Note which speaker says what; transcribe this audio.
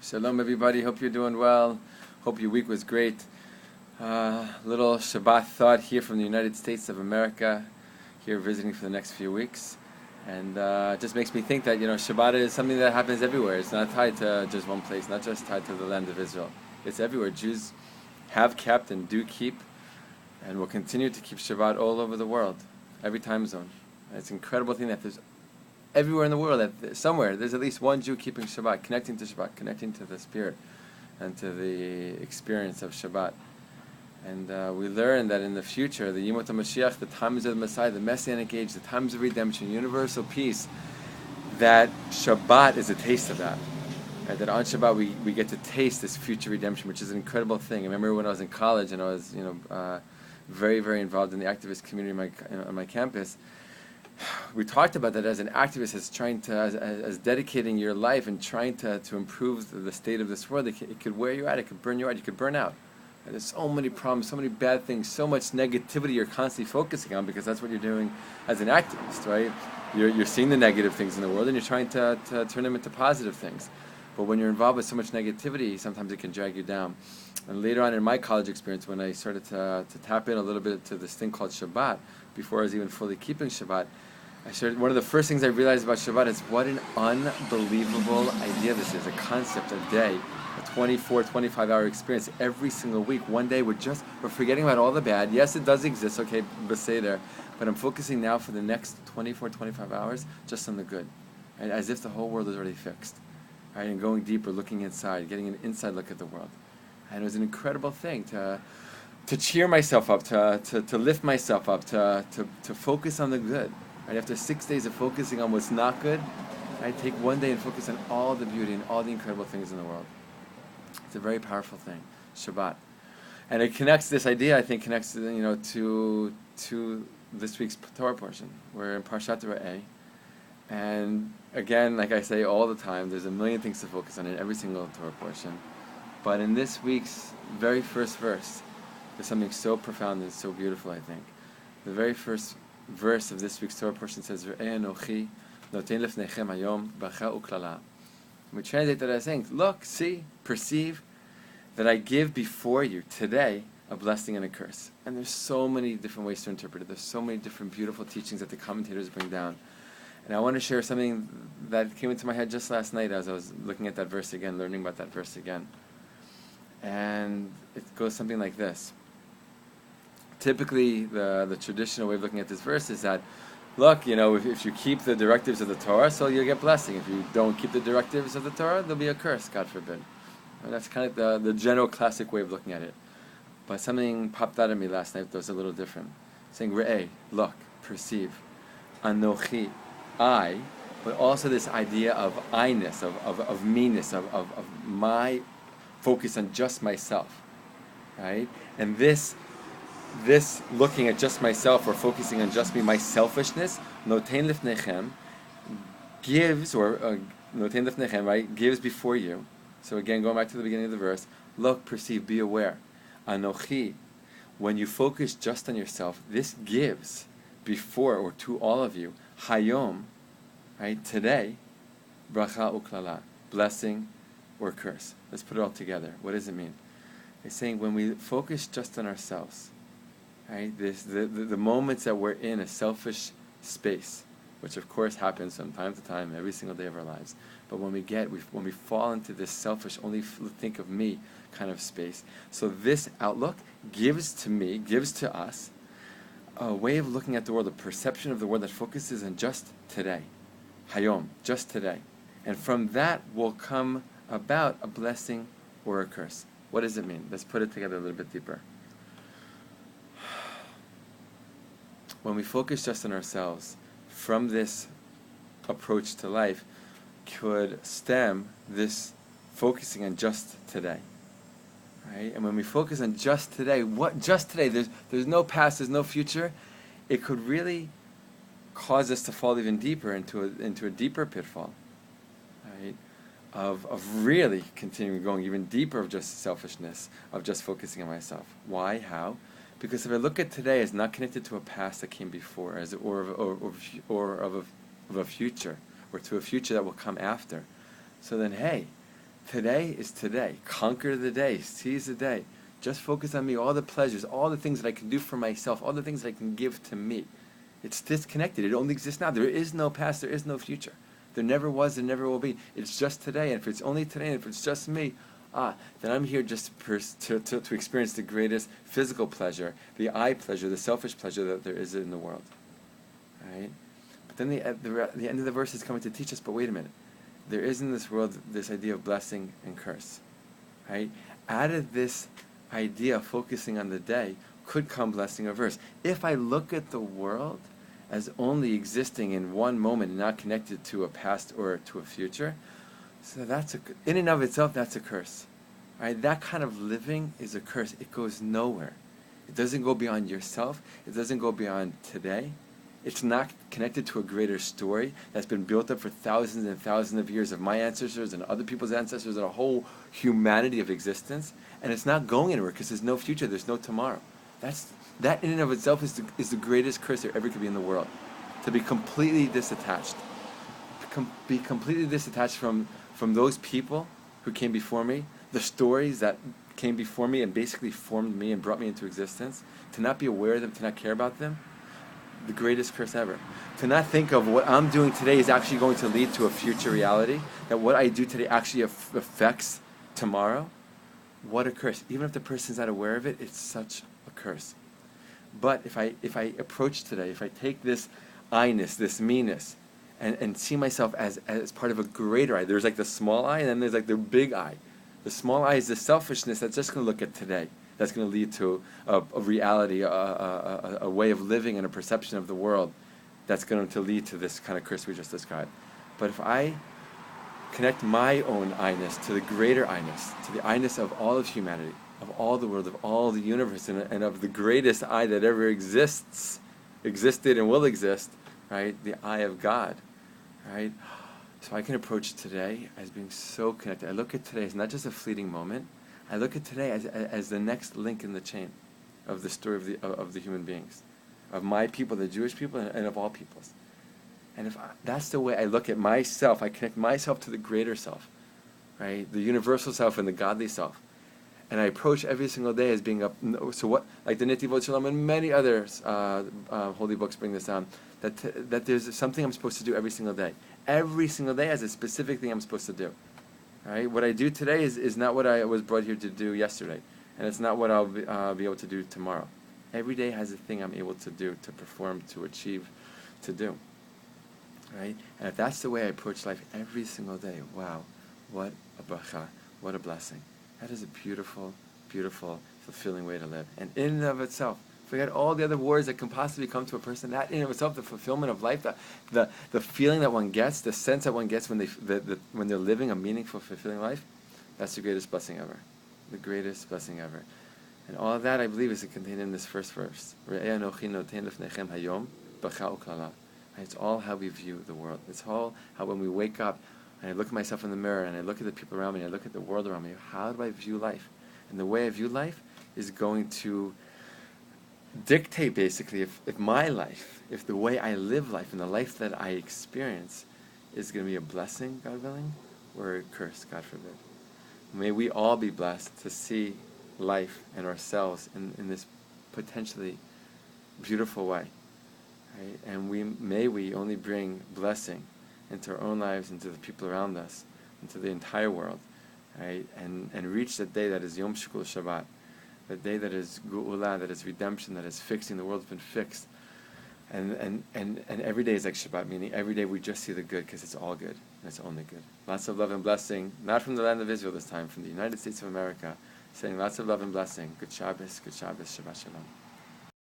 Speaker 1: Shalom everybody, hope you're doing well. Hope your week was great. Little Shabbat thought here from the United States of America, here visiting for the next few weeks. And it just makes me think that, Shabbat is something that happens everywhere. It's not tied to just one place, not just tied to the land of Israel. It's everywhere. Jews have kept and do keep and will continue to keep Shabbat all over the world, every time zone. And it's an incredible thing that there's everywhere in the world, that somewhere there's at least one Jew keeping Shabbat, connecting to Shabbat, connecting to the Spirit and to the experience of Shabbat. And we learn that in the future, the Yimot HaMashiach, the times of the Messiah, the Messianic age, the times of redemption, universal peace, that Shabbat is a taste of that. Right? That on Shabbat we get to taste this future redemption, which is an incredible thing. I remember when I was in college and I was very, very involved in the activist community on my campus. We talked about that as an activist, as dedicating your life and trying to improve the state of this world. It could wear you out, it could burn you out, you could burn out. And there's so many problems, so many bad things, so much negativity you're constantly focusing on, because that's what you're doing as an activist, right? You're seeing the negative things in the world and you're trying to turn them into positive things. But when you're involved with so much negativity, sometimes it can drag you down. And later on in my college experience, when I started to tap in a little bit to this thing called Shabbat, before I was even fully keeping Shabbat, one of the first things I realized about Shabbat is what an unbelievable idea this is, a concept, a day, a 24, 25-hour experience every single week. One day we're forgetting about all the bad. Yes, it does exist, okay, but stay there. But I'm focusing now for the next 24, 25 hours just on the good, right? As if the whole world is already fixed, right? And going deeper, looking inside, getting an inside look at the world. And it was an incredible thing to cheer myself up, to lift myself up, to focus on the good. Right? After 6 days of focusing on what's not good, I take one day and focus on all the beauty and all the incredible things in the world. It's a very powerful thing, Shabbat. And it connects, this idea I think connects to this week's Torah portion. We're in Parshat Torah. And again, like I say all the time, there's a million things to focus on in every single Torah portion. But in this week's very first verse, there's something so profound and so beautiful, I think. The very first verse of this week's Torah portion says, we translate that as saying, look, see, perceive that I give before you today a blessing and a curse. And there's so many different ways to interpret it. There's so many different beautiful teachings that the commentators bring down. And I want to share something that came into my head just last night as I was looking at that verse again, learning about that verse again. And it goes something like this. Typically, the traditional way of looking at this verse is that, look, if you keep the directives of the Torah, so you'll get blessing. If you don't keep the directives of the Torah, there'll be a curse, God forbid. And that's kind of the general classic way of looking at it. But something popped out at me last night that was a little different. Saying, Re'eh, look, perceive. Anochi, I, but also this idea of I-ness, of me-ness, of my focus on just myself. Right? And this looking at just myself or focusing on just me, my selfishness, noten lifnechem, gives, or noten lifnechem, right, gives before you. So again, going back to the beginning of the verse, look, perceive, be aware. Anochi, when you focus just on yourself, this gives before or to all of you, hayom, right, today, bracha uklala, blessing or curse. Let's put it all together. What does it mean? It's saying when we focus just on ourselves, right? The moments that we're in a selfish space, which of course happens from time to time, every single day of our lives. But when we fall into this selfish, only think of me kind of space. So this outlook gives to us, a way of looking at the world, a perception of the world that focuses on just today, hayom, just today. And from that will come about a blessing or a curse. What does it mean? Let's put it together a little bit deeper. When we focus just on ourselves, from this approach to life could stem this focusing on just today. Right? And when we focus on just today, there's no past, there's no future, it could really cause us to fall even deeper into a deeper pitfall. Right? Of really continuing going even deeper of just selfishness, of just focusing on myself. Why? How? Because if I look at today as not connected to a past that came before, or of a future, or to a future that will come after, so then, hey, Today is today. Conquer the day. Seize the day. Just focus on me, all the pleasures, all the things that I can do for myself, all the things that I can give to me. It's disconnected. It only exists now. There is no past. There is no future. There never was. There never will be. It's just today. And if it's only today, and if it's just me, then I'm here just to experience the greatest physical pleasure, the eye pleasure, the selfish pleasure that there is in the world. Right? But then the end of the verse is coming to teach us, but wait a minute. There is in this world this idea of blessing and curse. Right? Out of this idea of focusing on the day could come blessing or curse. If I look at the world as only existing in one moment and not connected to a past or to a future, so in and of itself, that's a curse. Right? That kind of living is a curse. It goes nowhere. It doesn't go beyond yourself. It doesn't go beyond today. It's not connected to a greater story that's been built up for thousands and thousands of years of my ancestors and other people's ancestors and a whole humanity of existence. And it's not going anywhere because there's no future, there's no tomorrow. That in and of itself is the greatest curse there ever could be in the world. To be completely disattached. Be completely disattached from those people who came before me, the stories that came before me and basically formed me and brought me into existence, to not be aware of them, to not care about them, the greatest curse ever. To not think of what I'm doing today is actually going to lead to a future reality, that what I do today actually affects tomorrow, what a curse. Even if the person's not aware of it, it's such a curse. But if I approach today, if I take this I-ness, this me-ness, and see myself as part of a greater I. There's like the small I, and then there's like the big I. The small I is the selfishness that's just going to look at today. That's going to lead to a reality, a way of living and a perception of the world that's going to lead to this kind of curse we just described. But if I connect my own I-ness to the greater I-ness, to the I-ness of all of humanity, of all the world, of all the universe, and of the greatest I that ever existed and will exist, right? The I of God. Right? So I can approach today as being so connected. I look at today as not just a fleeting moment. I look at today as the next link in the chain of the story of the human beings, of my people, the Jewish people, and of all peoples. And that's the way I look at myself. I connect myself to the greater self, right? The universal self and the godly self. And I approach every single day as being like the Nitivot Shalom and many others, holy books bring this down, that there's something I'm supposed to do every single day. Every single day has a specific thing I'm supposed to do. Right? What I do today is not what I was brought here to do yesterday. And it's not what I'll be able to do tomorrow. Every day has a thing I'm able to do, to perform, to achieve, to do. Right? And if that's the way I approach life every single day, wow, what a bracha, what a blessing. That is a beautiful, beautiful, fulfilling way to live. And in and of itself, forget all the other words that can possibly come to a person. That in and of itself, the fulfillment of life, the feeling that one gets, the sense that one gets when they're living a meaningful, fulfilling life, that's the greatest blessing ever. The greatest blessing ever. And all of that, I believe, is contained in this first verse. It's all how we view the world. It's all how when we wake up, and I look at myself in the mirror, and I look at the people around me, and I look at the world around me, how do I view life? And the way I view life is going to dictate, basically, if my life, if the way I live life, and the life that I experience is going to be a blessing, God willing, or a curse, God forbid. May we all be blessed to see life and ourselves in this potentially beautiful way. Right? And may we only bring blessing into our own lives, into the people around us, into the entire world, right? And reach that day that is Yom Shikul Shabbat, the day that is Geula, that is redemption, that is fixing. The world's been fixed. And every day is like Shabbat, meaning every day we just see the good because it's all good, and it's only good. Lots of love and blessing, not from the land of Israel this time, from the United States of America, saying lots of love and blessing. Good Shabbos, Shabbat Shalom.